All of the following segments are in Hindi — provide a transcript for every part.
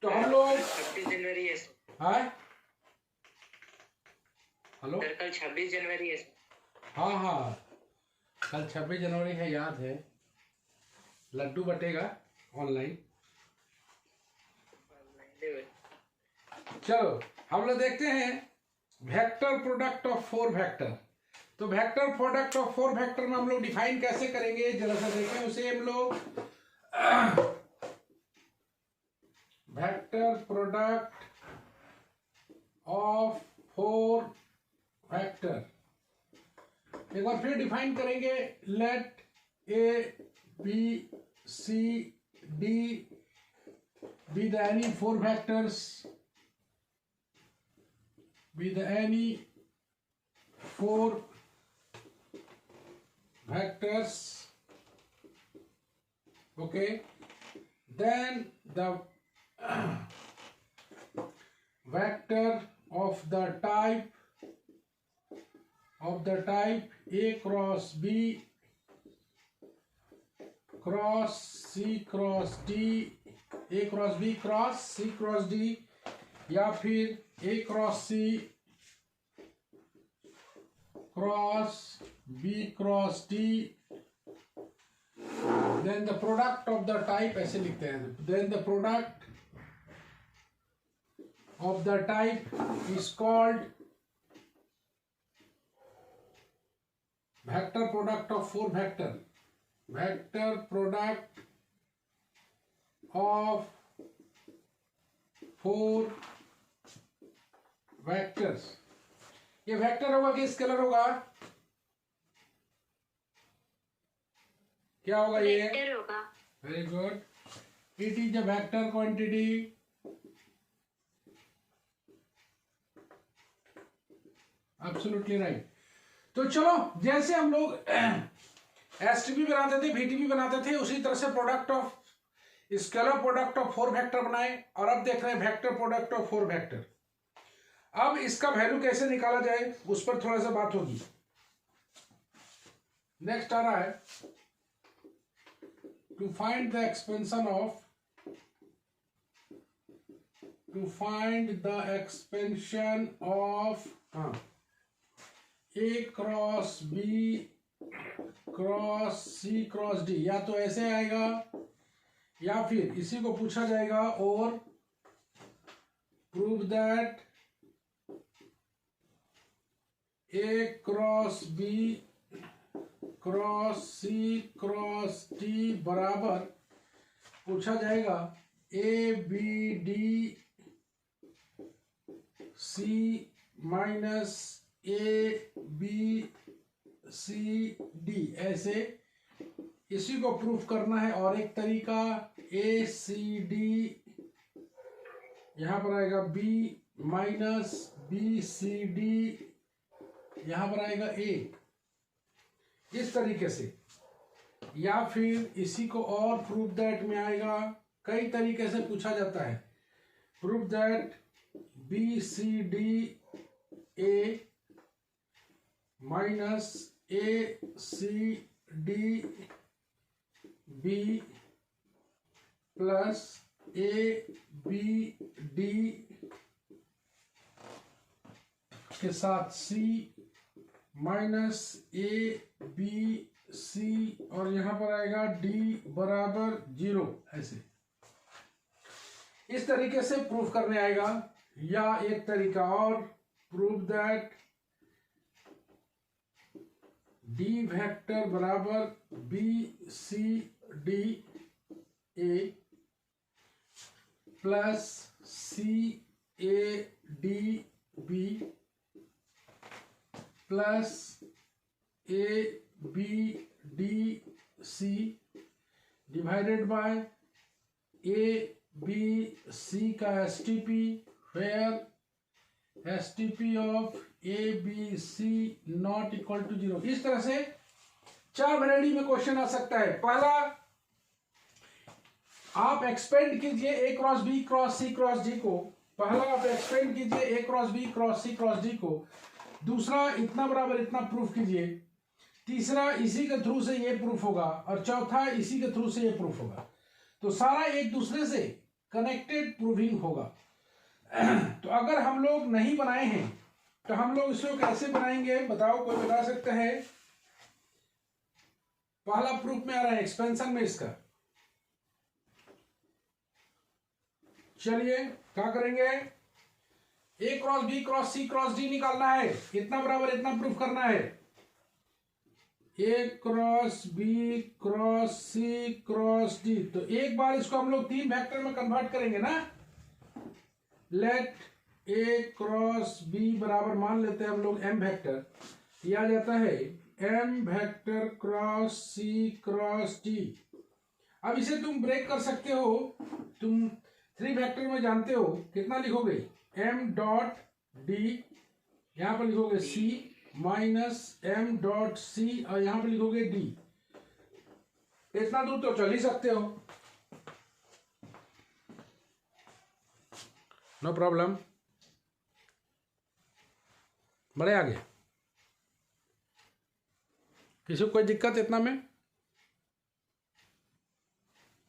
तो हम लोग 26 जनवरी है। हाँ हेलो सर कल 26 जनवरी है। हाँ हाँ कल 26 जनवरी है, याद है। लड्डू बटेगा ऑनलाइन। चलो हम लोग देखते हैं वेक्टर प्रोडक्ट ऑफ 4 वेक्टर। तो वेक्टर प्रोडक्ट ऑफ 4 वेक्टर में हम लोग डिफाइन कैसे करेंगे, जरा सा देखें उसे हम लोग। वेक्टर प्रोडक्ट ऑफ 4 वेक्टर एक बार फिर डिफाइन करेंगे। Let a b c d be the any 4 vectors, be the any 4 vectors, okay, then the vector of the type A cross B cross C cross D, A cross B cross C cross D, या फिर A cross C cross B cross D, then the product of the type ऐसे लिखते हैं, then the product of the type is called vector product of 4 vector, vector product of 4 vectors. ये वेक्टर होगा कि स्केलर होगा? क्या होगा ये? वेक्टर होगा। Very good. It is a vector quantity absolutely right. तो चलो जैसे हम लोग एसटीपी बनाते थे, वीटीपी बनाते थे, उसी तरह से product of scalar product of 4 vector बनाए। और अब देख रहे हैं वेक्टर प्रोडक्ट ऑफ 4 वेक्टर। अब इसका वैल्यू कैसे निकाला जाए उस पर थोड़ा सा बात होगी। नेक्स्ट आ रहा है to find the expansion of a cross b cross c cross d, या तो ऐसे आएगा या फिर इसी को पूछा जाएगा और prove that a cross b cross c cross d बराबर पूछा जाएगा a b d c minus a b c d, ऐसे इसी को प्रूफ करना है। और एक तरीका ए सी डी यहां पर आएगा b minus b c d यहां पर आएगा ए, इस तरीके से। या फिर इसी को और प्रूफ दैट में आएगा, कई तरीके से पूछा जाता है। Proof that b c d a minus a c d b plus a b d के साथ सी माइनस ए बी सी, और यहां पर आएगा डी बराबर 0, ऐसे इस तरीके से प्रूफ करने आएगा। या एक तरीका और, प्रूव दैट डी वेक्टर बराबर b c d a plus c a d b plus a b d c divided by a b c का s t p, where s t p of a b c not equal to 0। इस तरह से 4 वैरायटी में क्वेश्चन आ सकता है। पहला आप एक्सपेंड कीजिए ए cross b cross c cross d को, पहला आप एक्सपेंड कीजिए ए cross b cross c cross d को, दूसरा इतना बराबर इतना प्रूफ कीजिए, तीसरा इसी के थ्रू से ये प्रूफ होगा, और चौथा इसी के थ्रू से ये प्रूफ होगा। तो सारा एक दूसरे से कनेक्टेड प्रूविंग होगा। तो अगर हम लोग नहीं बनाए हैं तो हम लोग इसको कैसे बनाएंगे बताओ, कोई बता सकते हैं? पहला प्रूफ में आ रहा है एक्सपेंशन में इसका। चलिए क्या करेंगे, ए cross b cross c cross D निकालना है, इतना बराबर इतना प्रूफ करना है। ए cross b cross c cross D, तो एक बार इसको हम लोग 3 वेक्टर में कन्वर्ट करेंगे ना। लेट ए क्रॉस बी बराबर मान लेते हैं हम लोग m वेक्टर, यह आ जाता है m vector cross c cross D. अब इसे तुम ब्रेक कर सकते हो, तुम 3 वेक्टर में जानते हो कितना लिखोगे, m डॉट डी, यहां पर लिखोगे c minus m dot c और यहां पर लिखोगे d। इतना दूर तो चल ही सकते हो, नो प्रॉब्लम। बड़े आगे किसी को कोई दिक्कत इतना में?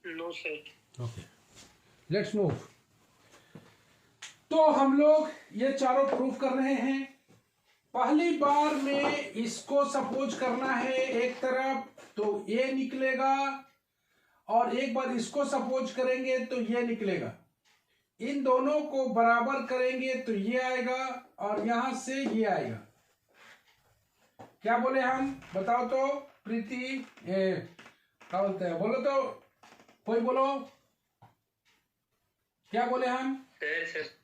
No sir. Okay, let's move. तो हम लोग ये चारों प्रूफ कर रहे हैं। पहली बार में इसको सपोज करना है एक तरफ तो ये निकलेगा, और एक बार इसको सपोज करेंगे तो ये निकलेगा। इन दोनों को बराबर करेंगे तो ये आएगा और यहां से ये आएगा। क्या बोले हम, बताओ तो प्रीति, क्या बोलते हैं, बोलो तो, कोई बोलो क्या बोले हम? सर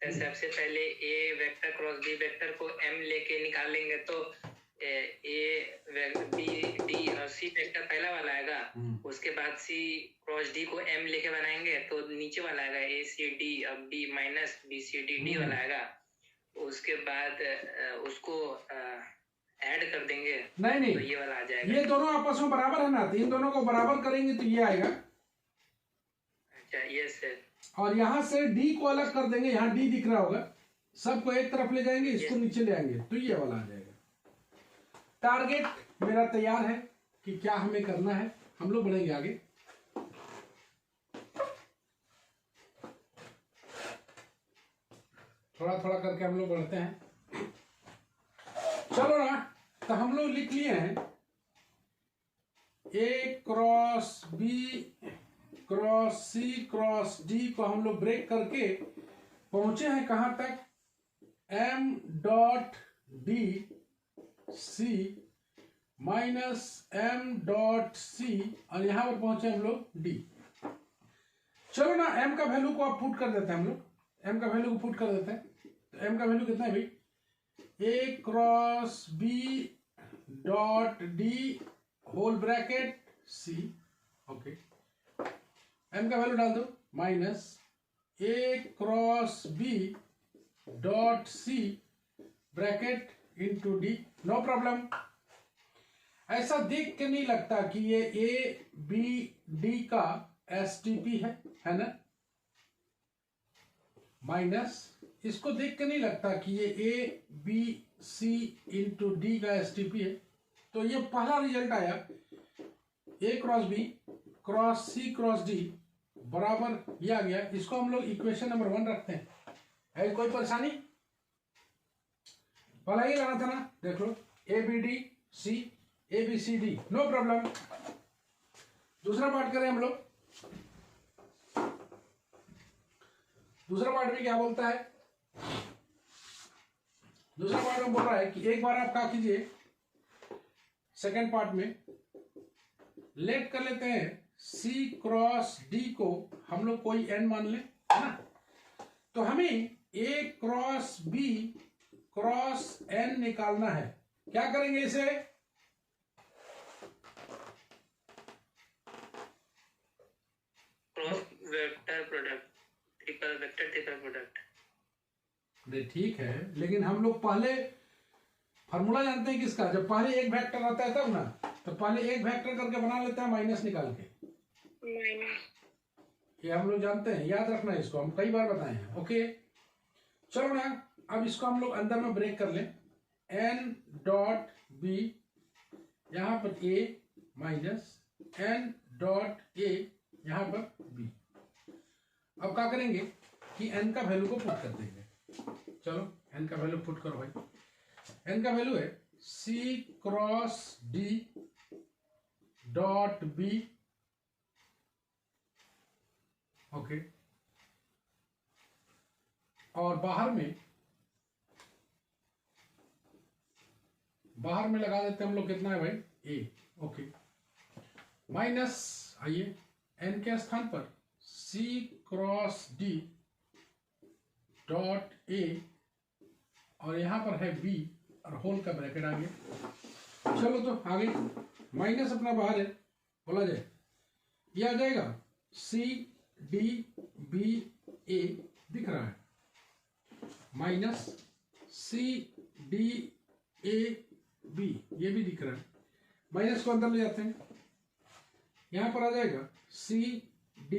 सबसे पहले ए वेक्टर क्रॉस बी वेक्टर को m लेके निकालेंगे तो ए बी डी और सी वेक्टर पहला वाला आएगा, उसके बाद सी क्रॉस डी को m लेके बनाएंगे तो नीचे वाला आएगा ए सी डी, अब d minus b c d d वाला आएगा। उसके बाद उसको ऐड कर देंगे, नहीं तो ये वाला आ जाएगा। ये दोनों आपस में बराबर है ना, तो इन दोनों को बराबर करेंगे तो ये आएगा। अच्छा यस सर। और यहां से डी को अलग कर देंगे, यहां डी दिख रहा होगा, सबको एक तरफ ले जाएंगे, इसको नीचे ले आएंगे तो ये वाला आ जाएगा। टारगेट मेरा तैयार है कि क्या हमें करना है, हम लोग बढ़ेंगे आगे। थोड़ा थोड़ा करके हम लोग बढ़ते हैं, चलो ना। तो हम लोग लिख लिए हैं ए cross b cross c cross d को हम लोग ब्रेक करके पहुंचे हैं कहां तक, m dot d c minus m dot c, और यहां पर पहुंचे हम लोग d। चलो ना, m का वैल्यू को आप पुट कर देते हैं, हम लोग m का वैल्यू को पुट कर देते हैं। तो m का वैल्यू कितना है भाई, a cross b dot d whole bracket c, okay, m का वैल्यू डाल दो minus a cross b dot c bracket into d, no problem. ऐसा देख के नहीं लगता कि ये ए बी डी का एसटीपी है ना, माइनस इसको देख के नहीं लगता कि ये a b c into d का एसटीपी है। तो ये पहला रिजल्ट आया, a cross b cross c cross d बराबर ये आ गया। इसको हम लोग इक्वेशन नंबर 1 रखते हैं। है कोई परेशानी? पहला ये लाना था ना, देख लो, a b d c, a b c d, no problem. दूसरा पार्ट करें हम लोग। दूसरा पार्ट में क्या बोलता है, दूसरा पार्ट में बोल रहा है कि एक बार आप क्या कीजिए, सेकेंड पार्ट में लेट कर लेते हैं सी क्रॉस डी को हम लोग कोई एन मान ले, है ना। तो हमें ए क्रॉस बी क्रॉस एन निकालना है। क्या करेंगे इसे, cross vector product, triple vector triple product. ठीक है, लेकिन हम लोग पहले फॉर्मूला जानते हैं किसका, जब पहले एक वेक्टर आता है तब ना, तो पहले एक वेक्टर करके बना लेते हैं माइनस निकाल के, ये हम लोग जानते हैं, याद रखना है इसको, हम कई बार बताए हैं। ओके चलो ना, अब इसको हम लोग अंदर में ब्रेक कर लें, एन डॉट बी, यहां पर ए माइनस एन डॉट ए, यहां पर बी। अब क्या करेंगे कि n का वैल्यू को पुट कर देंगे। चलो n का वैल्यू पुट करो भाई। n का वैल्यू है C cross D dot B, okay, और बाहर में लगा देते हैं हम लोग, कितना है भाई a, ओके, माइनस आइए n के स्थान पर C cross D dot A, और यहां पर है B और होल का ब्रैकेट आ गया। चलो तो आगे माइनस अपना बाहर है, बोला जाए ये आ जाएगा C D B A दिख रहा है, minus C D A B ये भी दिख रहा है, माइनस को अंदर ले जाते हैं, यहां पर आ जाएगा C D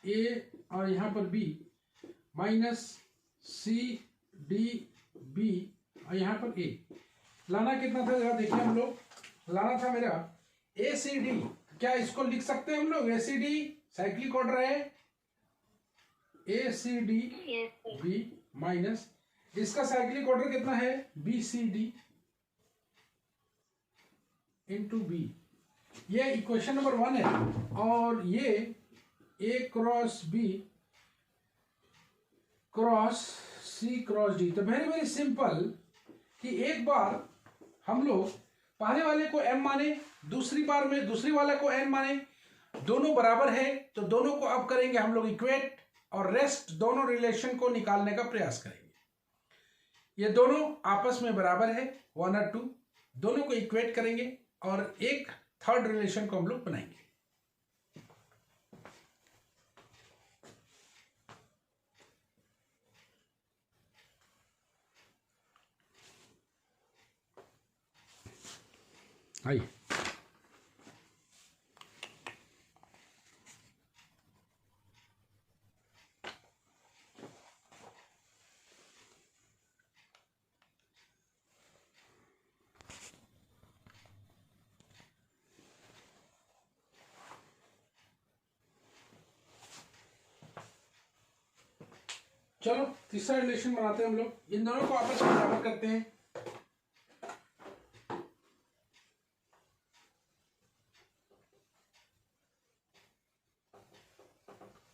A और यहां पर B, minus C D B और यहां पर A। लाना कितना था जरा देखिए, हम लोग लाना था मेरा ACD, क्या इसको लिख सकते हैं हम लोग ACD साइक्लिक ऑर्डर है, ACD B माइनस इसका साइक्लिक ऑर्डर कितना है BCD इंटू B, ये इक्वेशन नंबर 1 है। और ये A cross B cross C cross D, तो वेरी वेरी सिंपल कि एक बार हम लोग पहले वाले को m माने, दूसरी बार में दूसरी वाले को n माने, दोनों बराबर है तो दोनों को अब करेंगे हम लोग इक्वेट, और रेस्ट दोनों रिलेशन को निकालने का प्रयास करेंगे। ये दोनों आपस में बराबर है 1 और 2, दोनों को इक्वेट करेंगे और एक थर्ड रिलेशन को हम लोग बनाएंगे। आइए चलो तीसरा रिलेशन बनाते हैं हम लोग, इन दोनों को आपस में बराबर करते हैं।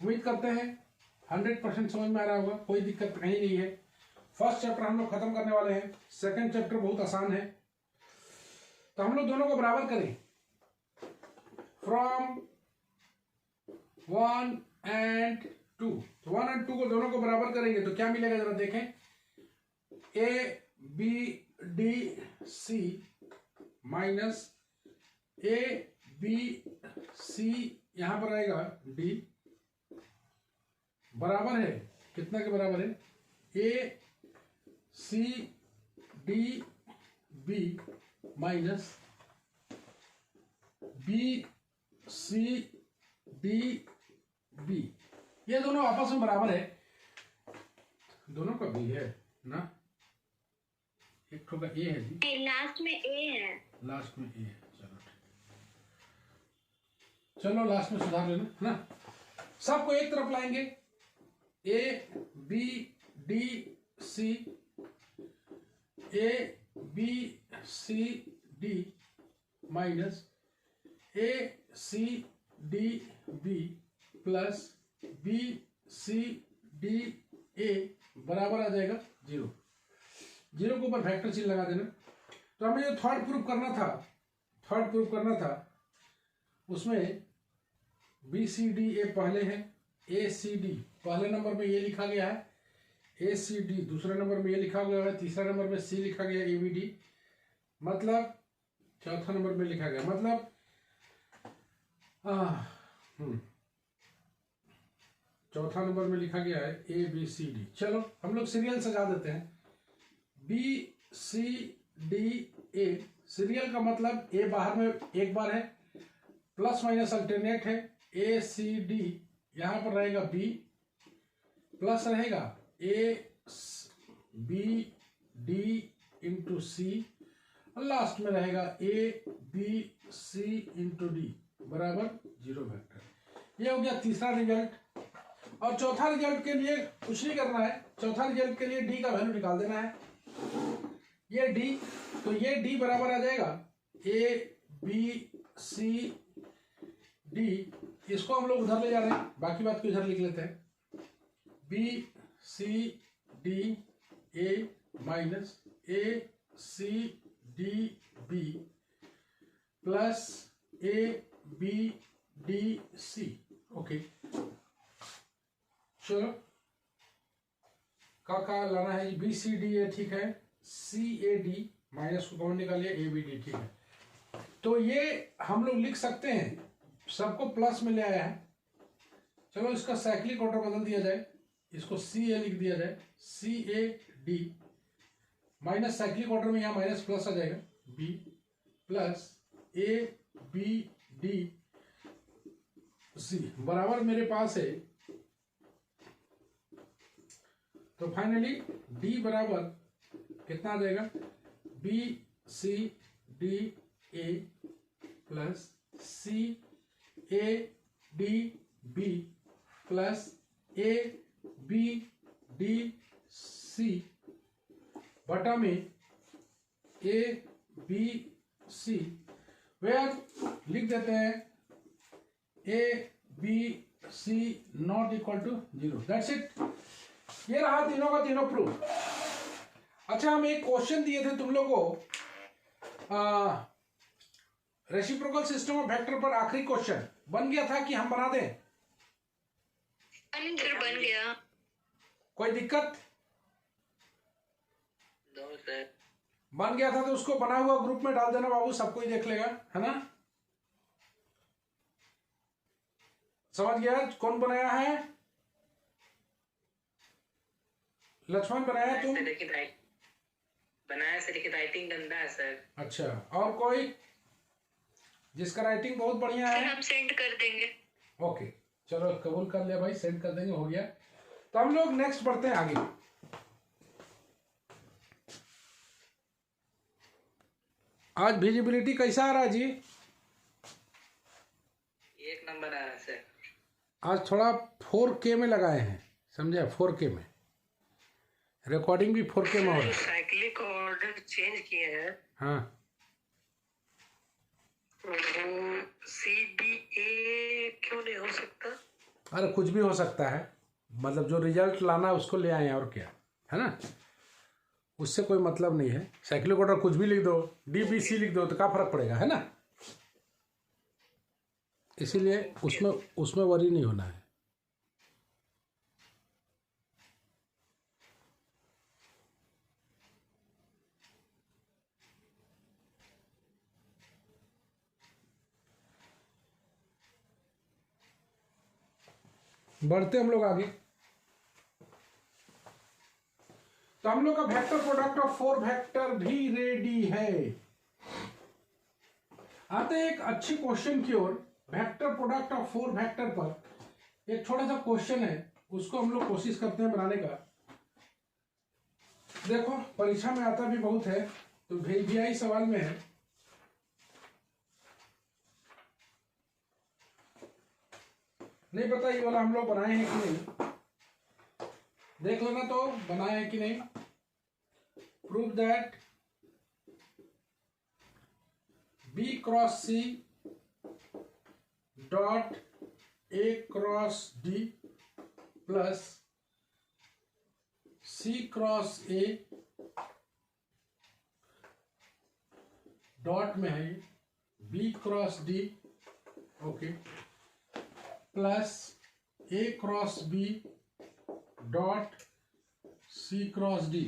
उम्मीद करते हैं 100% समझ में आ रहा होगा, कोई दिक्कत कहीं नहीं है। फर्स्ट चैप्टर हम लोग खत्म करने वाले हैं, सेकंड चैप्टर बहुत आसान है। तो हम लोग दोनों को बराबर करें, फ्रॉम 1 and 2, तो 1 और 2 को दोनों को बराबर करेंगे तो क्या मिलेगा जरा देखें, A B D C minus A B C यहां पर आएगा D, बराबर है कितना के बराबर है A C D B minus B C D B, ये दोनों आपस में बराबर है, दोनों का B है ना, एक ठोका A है जी, लास्ट में A है, लास्ट में A है। चलो लास्ट में सुधार लेना ना, सबको एक तरफ लाएंगे, A B D C A B C D minus A C D B plus B C D A बराबर आ जाएगा 0, 0 के ऊपर फैक्टर चिन्ह लगा देना। तो हमें जो थर्ड प्रूफ करना था उसमें B C D A पहले है, A C D पहले नंबर में ये लिखा गया है, A C D दूसरे नंबर में ये लिखा गया है, तीसरा नंबर में C लिखा गया है, A B D मतलब चौथा नंबर में लिखा गया, मतलब चौथा नंबर में लिखा गया है A B C D। चलो हम लोग सीरियल सजा देते हैं, B C D A, serial का मतलब A बाहर में एक बार है, प्लस माइनस अल्टरनेट है, A C D यहां पर रहेगा B, प्लस रहेगा A B D into C, और लास्ट में रहेगा A B C into D बराबर 0 वेक्टर। ये हो गया तीसरा रिजल्ट। और चौथा रिजल्ट के लिए कुछ नहीं करना है, चौथा रिजल्ट के लिए डी का वैल्यू निकाल देना है। ये डी, तो ये डी बराबर आ जाएगा ए बी सी डी, इसको हम लोग उधर ले जा रहे हैं, बाकी बात को इधर लिख लेते हैं। B c d a minus a c d b plus a b d c. Okay, चलो का लाना है बी सी डी ए, ठीक है, सी ए डी माइनस को कौन निकालिए, ए बी डी, ठीक है। तो ये हम लोग लिख सकते हैं, सबको प्लस में ले आया है। चलो इसका साइक्लिक ऑर्डर बदल दिया जाए, इसको सी ए लिख दिया जाए, c a d minus cyclic order में यहाँ माइनस प्लस आ जाएगा, b plus a b d c बराबर मेरे पास है। तो फाइनली डी बराबर कितना आ जाएगा, b c d a plus c a d b plus a b d c बटा में ए बी सी, वेयर लिख देते हैं a b c not equal to 0। That's it. ये रहा तीनों का तीनों प्रूफ। अच्छा, हम एक क्वेश्चन दिए थे तुम लोगों को रेसिप्रोकल सिस्टम ऑफ वेक्टर पर, आखिरी क्वेश्चन बन गया था कि हम बना दें? बन गया। कोई दिक्कत? दो सर। बन गया था तो उसको बना हुआ ग्रुप में डाल देना बाबू, सबको ही देख लेगा, है ना? समझ गया कौन बनाया है? लक्ष्मण बनाया तुम? बनाया सर, लेकिन राइटिंग गंदा है सर। अच्छा, और कोई जिसका राइटिंग बहुत बढ़िया है? हम सेंड कर देंगे। ओके, चलो कबूल कर लिया भाई, सेंड कर देंगे, हो गया। तो हम लोग नेक्स्ट बढ़ते हैं आगे। आज विजिबिलिटी कैसा आ रहा है जी? 1 नंबर आ रहा है सर। आज थोड़ा 4K में लगाए हैं, समझे? 4K में रिकॉर्डिंग भी 4K में हो रहा है। साइक्लिक ऑर्डर चेंज किए हैं। हाँ, वो सी डी ए क्यों नहीं हो सकता? अरे कुछ भी हो सकता है, मतलब जो रिजल्ट लाना है उसको ले आए हैं, और क्या है ना, उससे कोई मतलब नहीं है। साइक्लिक ऑर्डर कुछ भी लिख दो, डी बी सी लिख दो, तो क्या फर्क पड़ेगा, है ना? इसीलिए उसमें वरी नहीं होना है। बढ़ते हम लोग आगे। तो हम लोग का वेक्टर प्रोडक्ट ऑफ 4 वेक्टर भी रेडी है। आते हैं एक अच्छी क्वेश्चन की ओर। वेक्टर प्रोडक्ट ऑफ 4 वेक्टर पर एक छोटा सा क्वेश्चन है, उसको हम लोग कोशिश करते हैं बनाने का। देखो परीक्षा में आता भी बहुत है, तो VI सवाल में है। नहीं पता ये वाला हम लोग बनाए हैं कि नहीं, देख लेना तो बनाए हैं कि नहीं। Prove that B cross C dot A cross D plus C cross A dot में है B cross D, okay, plus A cross B dot C cross D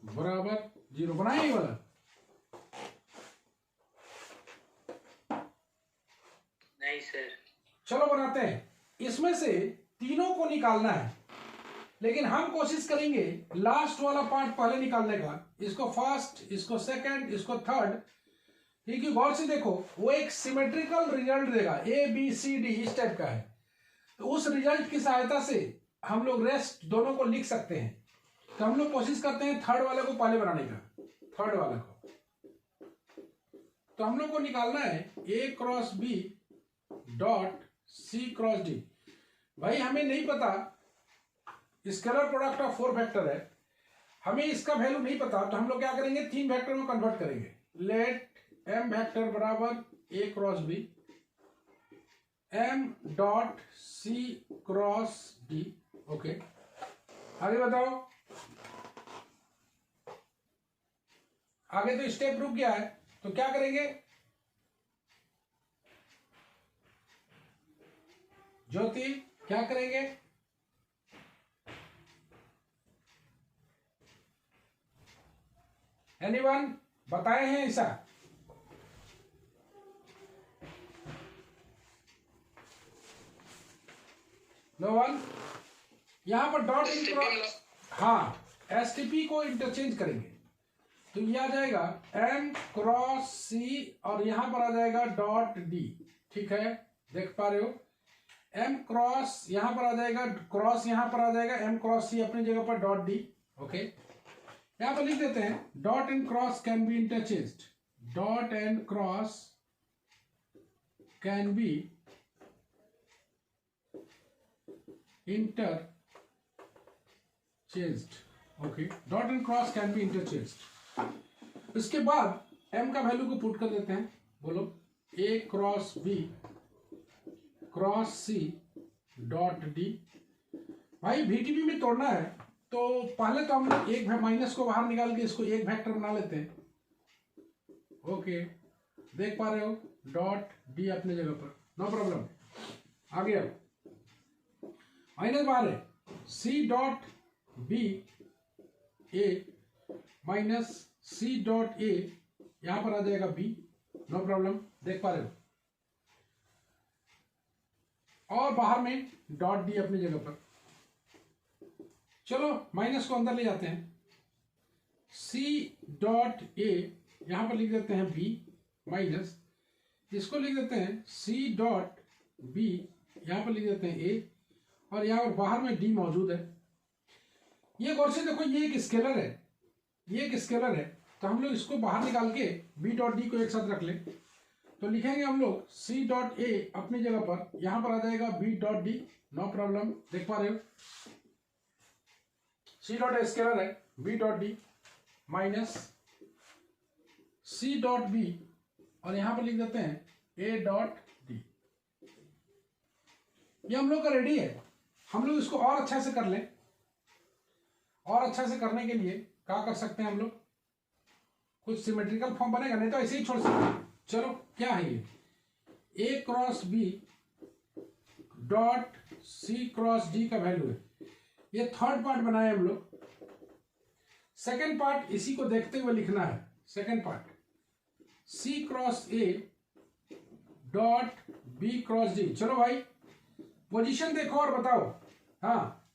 बराबर 0। बनाए ये वाला? नहीं सर। चलो बनाते हैं। इसमें से तीनों को निकालना है, लेकिन हम कोशिश करेंगे लास्ट वाला पार्ट पहले निकालने का। इसको फर्स्ट, इसको सेकंड, इसको थर्ड, क्योंकि गौर से देखो वो एक सिमेट्रिकल रिजल्ट देगा, ABCD इस टाइप का है। तो उस रिजल्ट की सहायता से हम लोग रेस्ट दोनों को लिख सकते हैं। तो हम लोग कोशिश करते हैं थर्ड वाले को पहले बनाने का, थर्ड वाले को। तो हम लोग को निकालना है A cross B dot C cross D। भाई हमें नहीं पता, स्केलर प्रोडक्ट ऑफ 4 वेक्टर है, हमें इसका वैल्यू नहीं पता, तो हम लोग क्या करेंगे 3 वेक्टर में कन्वर्ट करेंगे। लेट m वेक्टर बराबर a cross b m dot c cross d। Okay, आगे बताओ। आगे तो स्टेप रुक गया है, तो क्या करेंगे? ज्योति क्या करेंगे? एनीवन बताए हैं ऐसा? No one. यहां पर डॉट हाँ, एसटीपी को इंटरचेंज करेंगे, तो ये आ जाएगा m क्रॉस c और यहां पर आ जाएगा डॉट d। ठीक है, देख पा रहे हो? m क्रॉस यहां पर आ जाएगा, क्रॉस यहां पर आ जाएगा, m क्रॉस c अपनी जगह पर डॉट d। ओके, यहां पर लिख देते हैं dot and cross can be interchanged, dot and cross can be interchanged. Okay, dot and cross can be interchanged. इसके बाद m का वैल्यू को पुट कर देते हैं, बोलो a cross b cross c dot d। भाई VTB में तोड़ना है, तो पहले तो हम लोग एक माइनस को बाहर निकाल के इसको एक वेक्टर बना लेते हैं। ओके, देख पा रहे हो? डॉट d अपने जगह पर, नो प्रॉब्लम। आगे अब माइनस बाहर है, c dot b a minus c dot a, यहां पर आ जाएगा b, नो प्रॉब्लम, देख पा रहे हो? और बाहर में डॉट डी अपनी जगह पर। चलो माइनस को अंदर ले जाते हैं, c डॉट a यहां पर लिख देते हैं b माइनस, इसको लिख देते हैं c डॉट b, यहां पर लिख देते हैं a, और यहां पर बाहर में d मौजूद है। ये गौर से देखो, ये एक स्केलर है, ये एक स्केलर है, तो हम लोग इसको बाहर निकाल के b डॉट डी को एक साथ रख लें, तो लिखेंगे हम लोग c डॉट a अपनी जगह पर, यहां पर आ जाएगा b dot d, no problem, देख पा रहे हो? c डॉट a स्केलर है, b dot d minus c dot b, और यहां पर लिख देते हैं a डॉट डी। ये हम लोग का रेडी है। हम लोग इसको और अच्छा से कर लें, और अच्छा से करने के लिए क्या कर सकते हैं हम लोग? कुछ सिमेट्रिकल फॉर्म बनेगा, नहीं तो ऐसे ही छोड़ सकते हैं। चलो क्या है ये? a cross b dot c cross d का वैल्यू है, ये थर्ड पार्ट बनाए हम लोग। सेकेंड पार्ट इसी को देखते हुए लिखना है। Second part c cross a dot b cross d। चलो भाई पोजीशन देखो और बताओ। हाँ,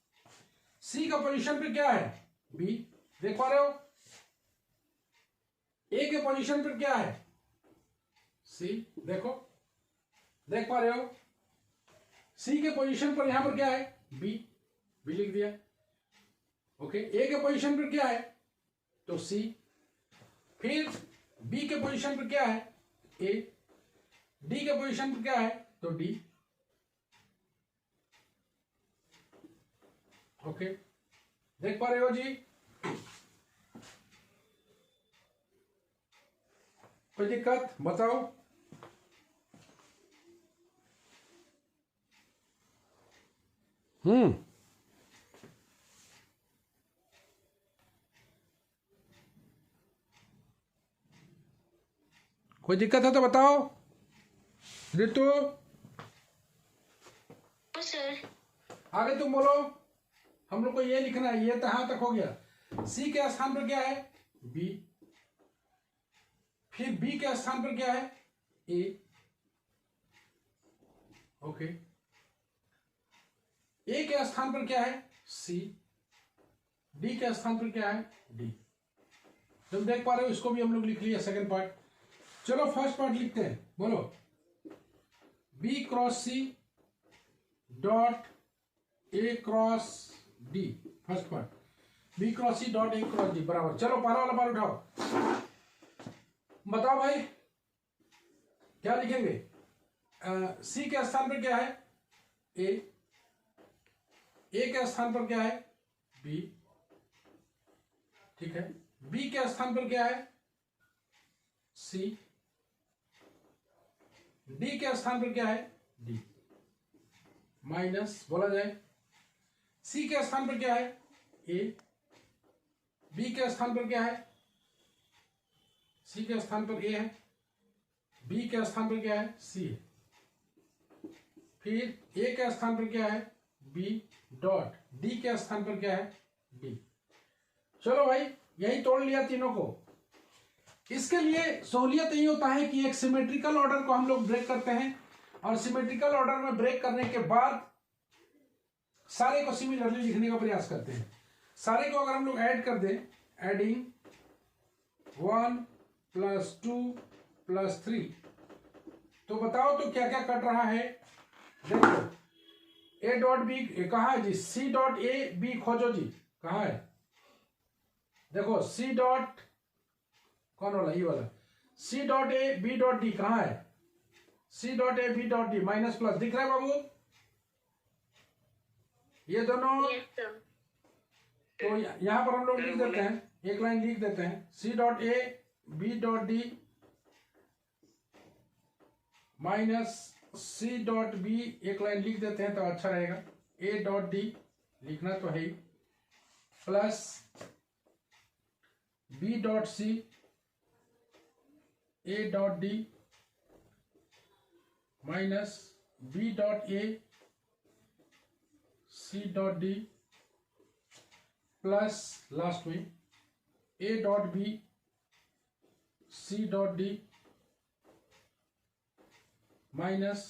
c का पोजीशन पे क्या है? b, देख पा रहे हो? a के पोजीशन पर क्या है? c, देखो, देख पा रहे हो? c के पोजीशन पर यहां पर क्या है? b, b लिख दिया। ओके, a के पोजीशन पर क्या है? तो c, फिर b के पोजीशन पर क्या है? a, d के पोजीशन पर क्या है? तो d। ओके, देख पा रहे हो जी? कोई दिक्कत बताओ? कोई दिक्कत है तो बताओ। ऋतु सर, आगे तुम बोलो। हम लोग को ये लिखना है, ये कहां तक हो गया? c के स्थान पर क्या है? b, फिर b के स्थान पर क्या है? a। ओके, a के स्थान पर क्या है? c, d के स्थान पर क्या है? d। तुम देख पा रहे हो? इसको भी हम लोग लिख लिया सेकंड पार्ट। चलो फर्स्ट पार्ट लिखते हैं, बोलो b cross c dot a cross d। First part b cross c dot a cross d बराबर। चलो पहला वाला पार्ट उठाओ, बताओ भाई क्या लिखेंगे? c के स्थान पर क्या है? a, ए के स्थान पर क्या है? बी, ठीक है। बी के स्थान पर क्या है? सी। डी के स्थान पर क्या है? डी। माइनस बोला जाए, सी के स्थान पर क्या है? ए। बी के स्थान पर क्या है? सी के स्थान पर ए है, बी के स्थान पर क्या है? सी है। फिर ए के स्थान पर क्या है? बी डॉट, डी के स्थान पर क्या है? डी। चलो भाई, यही तोड़ लिया तीनों को। इसके लिए सहूलियत यही होता है कि एक सिमेट्रिकल ऑर्डर को हम लोग ब्रेक करते हैं, और सिमेट्रिकल ऑर्डर में ब्रेक करने के बाद सारे को सिमिलरली लिखने का प्रयास करते हैं। सारे को अगर हम लोग ऐड कर दें, एडिंग 1 + 2 + 3, तो बताओ तो क्या क्या कट रहा है? देखो, ए डॉट बी कहाँ है जी? सी डॉट ए बी खोजो जी, कहाँ है? देखो सी डॉट, कौन वाला? ये वाला, c dot a b dot d कहाँ है? C dot a b dot d, minus plus दिख रहा है बाबू? ये दोनों। तो यहां पर हम लोग लिख देते हैं, एक लाइन लिख देते हैं, c dot a b dot d minus c dot b, एक लाइन लिख देते हैं तो अच्छा रहेगा। ए डॉट डी लिखना तो है ही, plus b dot c, a dot d minus b dot a, c dot d, plus last में a dot b, c dot d minus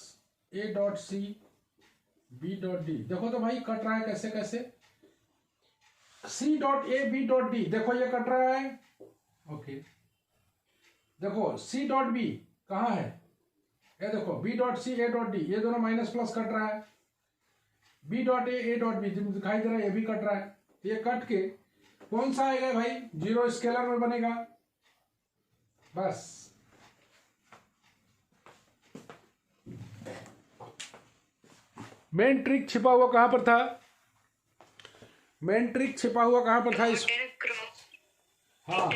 a dot c, b dot d. देखो तो भाई कट रहा है कैसे कैसे? C dot a b dot d, देखो ये कट रहा है, ओके। देखो सी डॉट बी कहाँ है? ये देखो b dot c, a dot d, ये दोनों माइनस प्लस कट रहा है। B dot a dot b दिखाई दे रहा है, ये भी कट रहा है। ये कट के कौन सा आएगा भाई? 0 स्केलर में बनेगा, बस। मेन ट्रिक छिपा हुआ कहां पर था? मेन ट्रिक छिपा हुआ कहां पर था इस? हाँ,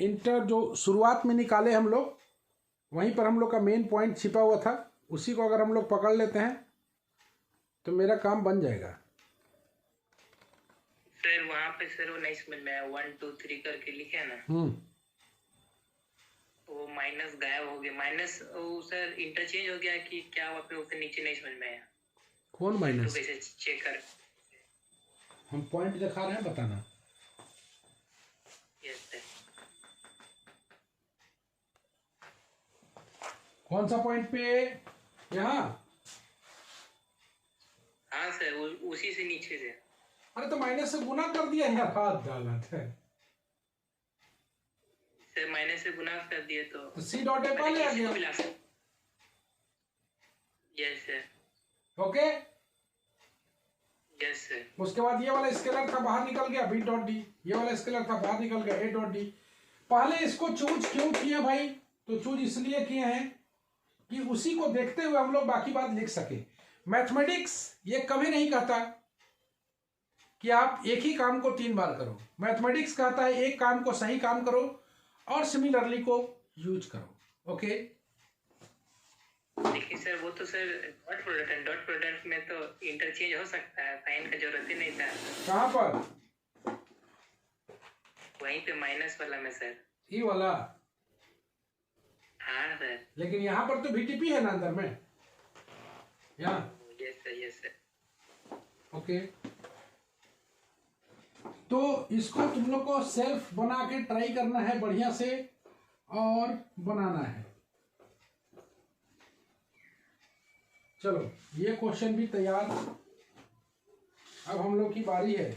इंटर जो शुरुआत में निकाले हम लोग, वहीं पर हम लोग का मेन पॉइंट छिपा हुआ था। उसी को अगर हम लोग पकड़ लेते हैं तो मेरा काम बन जाएगा। सर वहाँ पे सर वो नहीं समझ में आया, 1 2 3 करके लिखे ना, वो माइनस गायब हो गया। माइनस वो सर इंटरचेंज हो गया कि क्या? वहाँ पे ऊपर नीचे नहीं समझ में आया। कौन माइनस? तो कैसे चेक कर? हम पॉइंट दिखा रहे हैं, बताना। Yes sir. कौन सा पॉइंट पे? यहाँ? हाँ सर, उसी से नीचे से। अरे तो माइनस से गुना कर दिया यार, हाथ गलत है। सर माइनस से गुना कर दिए तो सी डॉट ए पहले आ गया। Yes sir. Okay, yes sir. उसके बाद ये वाला स्केलर था बाहर निकल गया, बी डॉट डी। ये वाला स्केलर था बाहर निकल गया, ए डॉट डी। पहले इसको चूज क्यों किए भाई? तो चूज इसलिए किए हैं कि उसी को देखते हुए हम लोग बाकी बात लिख सके। मैथमेटिक्स ये कभी नहीं कहता कि आप एक ही काम को 3 बार करो। मैथमेटिक्स कहता है एक काम को सही काम करो और सिमिलरली को यूज करो। ओके, देखिए सर, वो तो सर डॉट प्रोडक्ट में तो इंटरचेंज हो सकता है, साइन का जरूरत ही नहीं था। कहाँ पर? वहीं पे माइनस वाला में सर। ई वाला? हाँ सर। लेकिन यहाँ पर तो VTP है ना अंदर में, यहाँ। Yes sir, yes sir. Okay, तो इसको तुम लोग को सेल्फ बना के ट्राई करना है बढ़िया से और बनाना है। चलो ये क्वेश्चन भी तैयार। अब हम लोग की बारी है।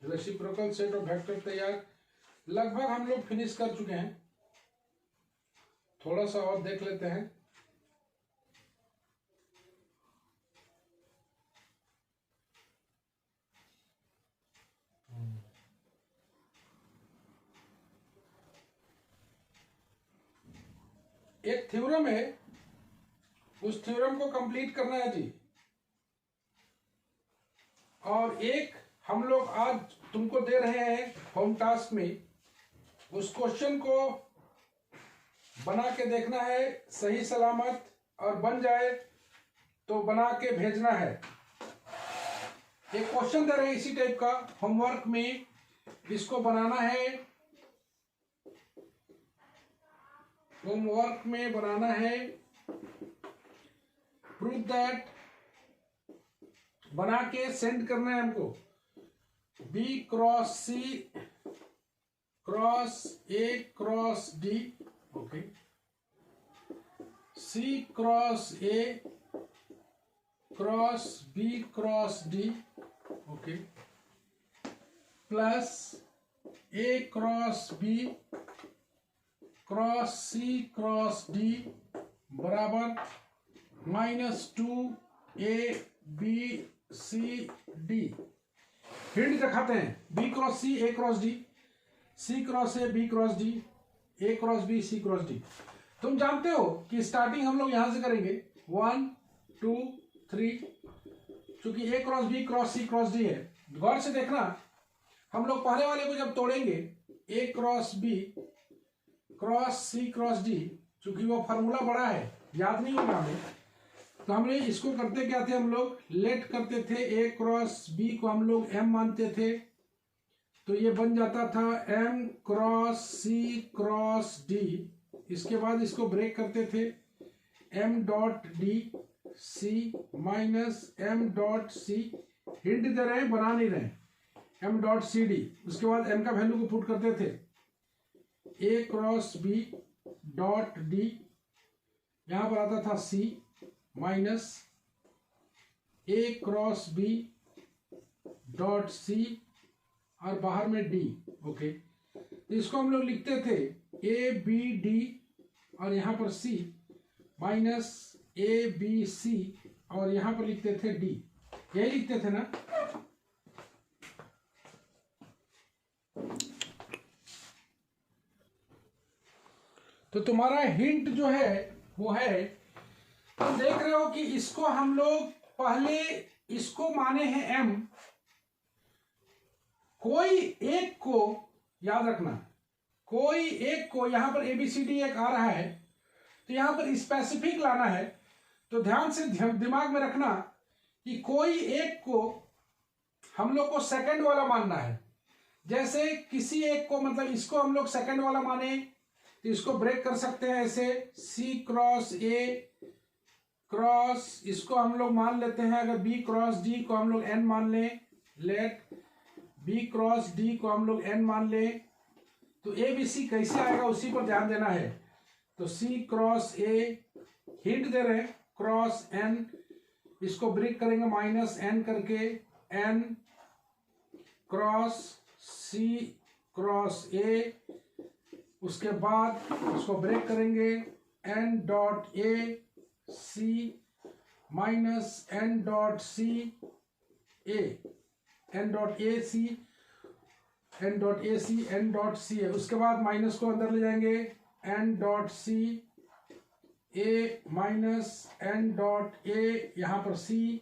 रेसिप्रोकल सेट ऑफ वेक्टर तैयार, लगभग हम लोग फिनिश कर चुके हैं। थोड़ा सा और देख लेते हैं। एक थ्योरम है उस थ्योरम को कंप्लीट करना है जी। और एक हम लोग आज तुमको दे रहे हैं होम टास्क में, उस क्वेश्चन को बना के देखना है सही सलामत, और बन जाए तो बना के भेजना है। एक क्वेश्चन दे रहे हैं इसी टाइप का होमवर्क में, इसको बनाना है। होमवर्क में बनाना है प्रूफ दैट, बना के सेंड करना है हमको। B cross C cross A cross D, okay, C cross A cross B cross D, okay, plus A cross B cross C cross D बराबर -2ABCD। हिंट दिखाते हैं, B cross C A cross D, C cross A B cross D, A cross B C cross D। तुम जानते हो कि स्टार्टिंग हम लोग यहां से करेंगे 1 2 3, चूंकि A cross B cross C cross D है। गौर से देखना, हम लोग पहले वाले को जब तोड़ेंगे A cross B cross C cross D, चूंकि वो फॉर्मूला बड़ा है, याद नहीं होगा हमें, तो हमने इसको करते क्या थे, हम लोग लेट करते थे। A क्रॉस B को हम लोग M मानते थे, तो ये बन जाता था M cross C cross D। इसके बाद इसको ब्रेक करते थे M dot D C minus M dot C। Hint दे रहे हैं, बना नहीं रहे, M डॉट C D। उसके बाद M का वैल्यू को पुट करते थे A cross B dot D, यहां पर आता था C minus A cross B dot C, और बाहर में D, ओके। तो इसको हम लोग लिखते थे A B D, और यहां पर C minus A B C, और यहां पर लिखते थे D। यही लिखते थे ना? तो तुम्हारा हिंट जो है वो है, तुम देख रहे हो कि इसको हम लोग पहले इसको माने हैं M, कोई एक को याद रखना, कोई एक को, यहां पर ABCD एक आ रहा है, तो यहां पर स्पेसिफिक लाना है। तो ध्यान से दिमाग में रखना कि कोई एक को हम लोग को सेकंड वाला मानना है। जैसे किसी एक को, मतलब इसको हम लोग सेकंड वाला माने, तो इसको ब्रेक कर सकते हैं ऐसे, C क्रॉस A क्रॉस, इसको हम लोग मान लेते हैं, अगर B क्रॉस D को हम लोग N मान लें, लेट B क्रॉस D को हम लोग N मान लें, तो ABC कैसे आएगा उसी पर ध्यान देना है। तो C क्रॉस A, हिंट दे रहे हैं, क्रॉस N, इसको ब्रेक करेंगे माइनस N करके, N cross C cross A, उसके बाद उसको ब्रेक करेंगे N dot A C minus N dot C A, N dot A C, N dot A C, N dot C है। उसके बाद माइनस को अंदर ले जाएंगे, N dot C A minus N dot A, यहाँ पर C,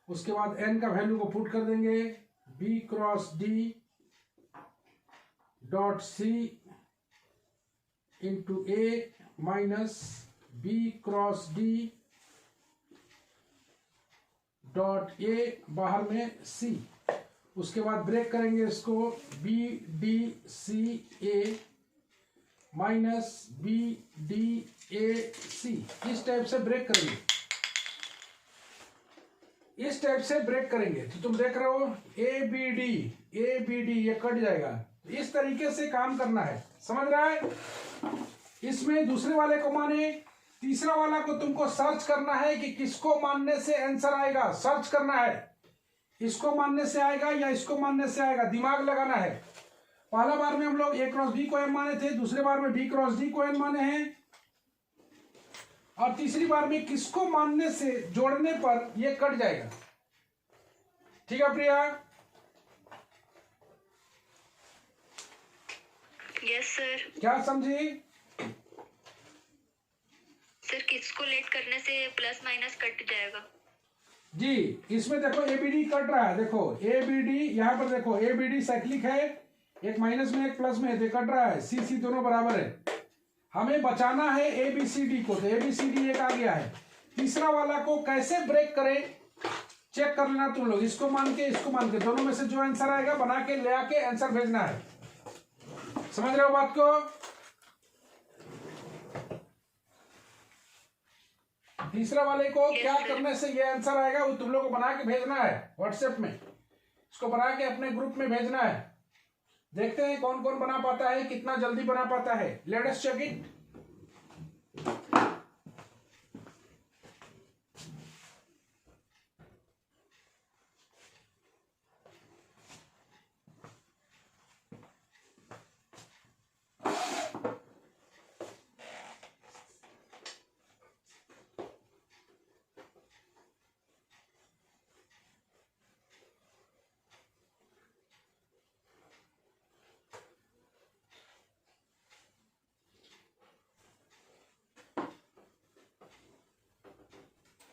उसके बाद N का वैल्यू को पुट कर देंगे, B cross D dot C into A minus B cross D dot A, बाहर में C। उसके बाद ब्रेक करेंगे इसको, B D C A minus B D A C। इस टाइप से ब्रेक करेंगे, इस टाइप से ब्रेक करेंगे। तो तुम देख रहे हो A B D ये कट जाएगा। इस तरीके से काम करना है, समझ रहा है? इसमें दूसरे वाले को माने, तीसरा वाला को तुमको सर्च करना है कि किसको मानने से आंसर आएगा, सर्च करना है, इसको मानने से आएगा या इसको मानने से आएगा, दिमाग लगाना है। पहला बार में हम लोग A क्रॉस B को M माने थे, दूसरे बार में B क्रॉस D को N माने हैं, और तीसरी बार में किसको मानने से जोड़ने पर ये कट जाएगा। ठीक है प्रिया? Yes sir. क्या समझी? सर किसको लेट करने से प्लस माइनस कट जाएगा? जी, इसमें देखो एबीडी कट रहा है, देखो एबीडी यहाँ पर देखो, एबीडी साइक्लिक है, एक माइनस में एक प्लस में, तो कट रहा है, सी सी दोनों बराबर है। हमें बचाना है एबीसीडी को, तो एबीसीडी एक आ गया है। तीसरा वाला को कैसे ब्रेक करें चेक कर लेना तुम लोग, इसको मान के इसको मान के, दोनों में से जो आंसर आएगा बना के ले आके आंसर भेजना है। समझ रहे हो बात को? तीसरा वाले को क्या करने से ये आंसर आएगा वो तुम लोग को बना के भेजना है व्हाट्सएप में, इसको बना के अपने ग्रुप में भेजना है। देखते हैं कौन कौन बना पाता है, कितना जल्दी बना पाता है। Let us check it.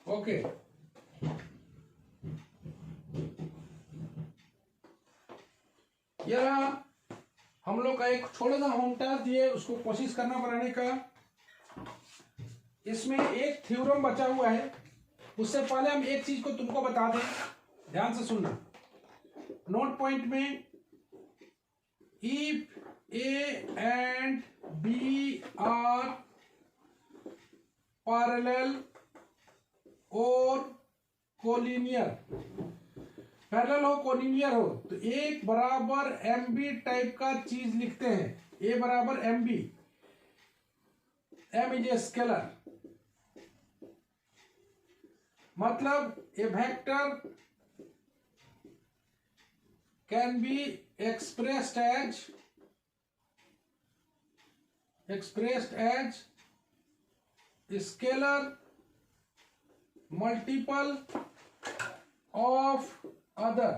Okay, यह हम लोग का एक छोटा सा होम टास्क दिए, उसको कोशिश करना बनाने का। इसमें एक थ्योरम बचा हुआ है, उससे पहले हम एक चीज को तुमको बता दें, ध्यान से सुनना। नोट पॉइंट में if a and b are parallel और कोलिनियर, पैरेलल हो कोलिनियर हो, तो एक बराबर एम बी टाइप का चीज लिखते हैं। ए बराबर m b, m is a scalar, मतलब a vector can be expressed as scalar multiple of other,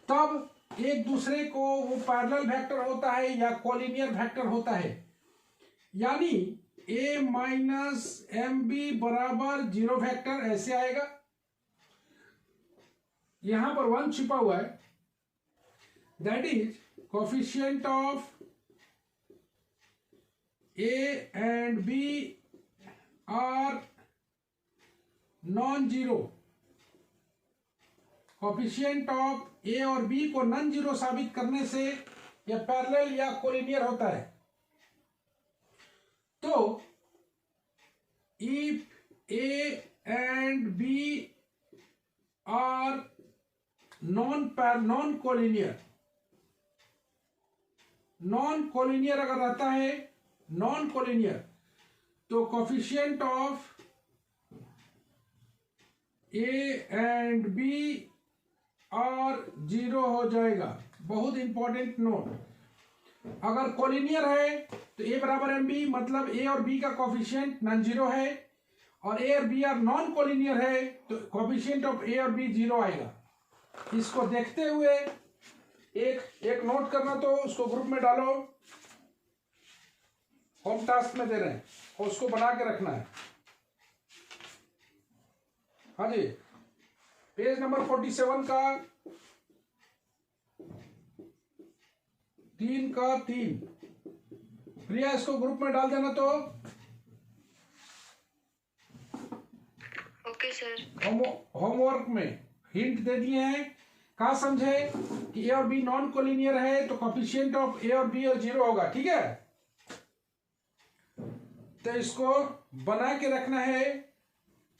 तब एक दूसरे को वो पैरेलल वेक्टर होता है या कोलिनियर वेक्टर होता है। यानी a माइनस एम बी बराबर जीरो वेक्टर ऐसे आएगा, यहां पर 1 छिपा हुआ है, that is coefficient of a and b are non zero. Coefficient of a और b को नॉन जीरो साबित करने से यह पैरेलल या कोलिनियर होता है। तो if a and b are non collinear, non collinear अगर रहता है, नॉन कोलिनियर, तो coefficient of a and b are zero हो जाएगा। बहुत इंपॉर्टेंट नोट, अगर कोलिनियर है तो ए बराबर एम बी, मतलब ए और बी का कोफिशिएंट नॉन जीरो है, और ए और बी आर नॉन कोलिनियर है तो कोफिशिएंट ऑफ ए और बी जीरो आएगा। इसको देखते हुए एक नोट करना, तो उसको ग्रुप में डालो, होम टास्क में दे रहे हैं, और उसको बना के रखना है। हाँ जी, पेज नंबर 47 का 3 का 3, प्रिया इसको ग्रुप में डाल देना। तो ओके सर। होमवर्क में हिंट दे दिए हैं, कहा समझे कि ए और बी नॉन कोलिनियर है तो कोफिशिएंट ऑफ ए और बी और जीरो होगा, ठीक है। तो इसको बना के रखना है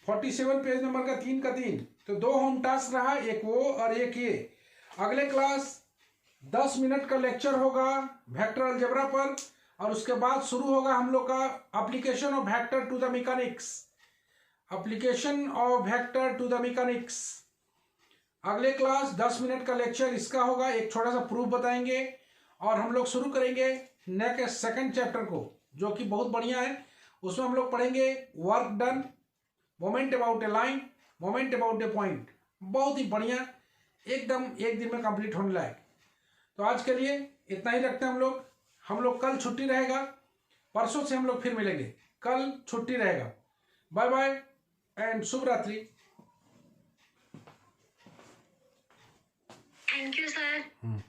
47 पेज नंबर का 3 का 3। तो 2 होम टास्क रहा, एक वो और एक ये। अगले क्लास 10 मिनट का लेक्चर होगा वेक्टर अलजेब्रा पर, और उसके बाद शुरू होगा हम लोग का application of vector to the mechanics, application of vector to the mechanics. अगले क्लास 10 मिनट का लेक्चर इसका होगा, एक छोटा सा प्रूफ बताएंगे, और हम लोग शुरू करेंगे नेक्स्ट सेकंड चैप्टर को, जो कि बहुत बढ़िया है। उसमें हम लोग पढ़ेंगे work done, moment about A line, moment about A point. बहुत ही बढ़िया, एकदम एक दिन में कंप्लीट होने लायक। तो आज के लिए इतना ही रखते हैं हम लोग कल छुट्टी रहेगा, परसों से हम लोग फिर मिलेंगे। कल छुट्टी रहेगा। बाय बाय एंड शुभ रात्रि। Thank you sir.